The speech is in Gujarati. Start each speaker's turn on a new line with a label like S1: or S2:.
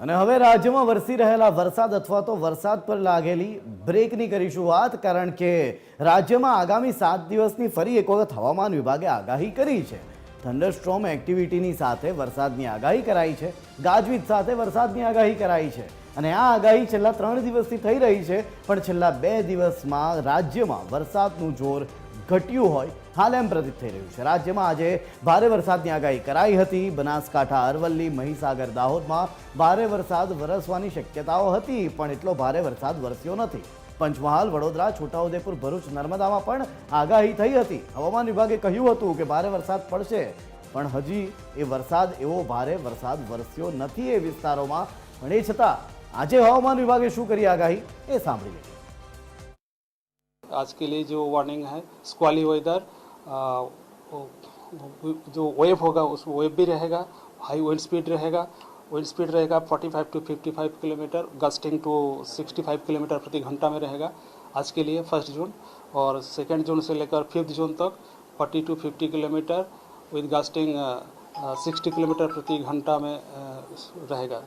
S1: અને હવે રાજ્યમાં વરસી રહેલા વરસાદ અથવા તો વરસાદ પર લાગેલી બ્રેકની કરીશું વાત, કારણ કે રાજ્યમાં આગામી 7 દિવસની ફરી એક વખત હવામાન વિભાગે આગાહી કરી છે। થંડરસ્ટ્રોમ એક્ટિવિટીની સાથે વરસાદની આગાહી કરાઈ છે, ગાજવીજ સાથે વરસાદની આગાહી કરાઈ છે અને આ આગાહી છેલ્લા 3 દિવસથી થઈ રહી છે, પણ છેલ્લા 2 દિવસમાં રાજ્યમાં વરસાદનું જોર ઘટ્યું હોય હાલ એમ પ્રતીત થઈ રહ્યું છે। રાજ્યમાં આજે ભારે વરસાદની આગાહી કરાઈ હતી। બનાસકાંઠા, અરવલ્લી, મહીસાગર, દાહોદમાં ભારે વરસાદ વરસવાની શક્યતાઓ હતી, પણ એટલો ભારે વરસાદ વરસ્યો નથી। પંચમહાલ, વડોદરા, છોટાઉદેપુર, ભરૂચ, નર્મદામાં પણ આગાહી થઈ હતી। હવામાન વિભાગે કહ્યું હતું કે ભારે વરસાદ પડશે, પણ હજી એ વરસાદ એવો ભારે વરસાદ વરસ્યો નથી એ વિસ્તારોમાં। પણ એ છતાં આજે हवामान विभागे शू करी आगाही ये सांभळी लीजिए।
S2: आज के लिए जो वार्निंग है, स्क्वाली वेदर, जो वेव होगा उस वेव भी रहेगा, हाई विंड स्पीड रहेगा। विंड स्पीड रहेगा 45 to 55 kilometre, gusting to 65 kilometre प्रति घंटा में रहेगा आज के लिए 1 जून। और 2 जून से लेकर 5 जून तक 40 to 50 kilometre with gusting 60 kilometre प्रति घंटा में रहेगा।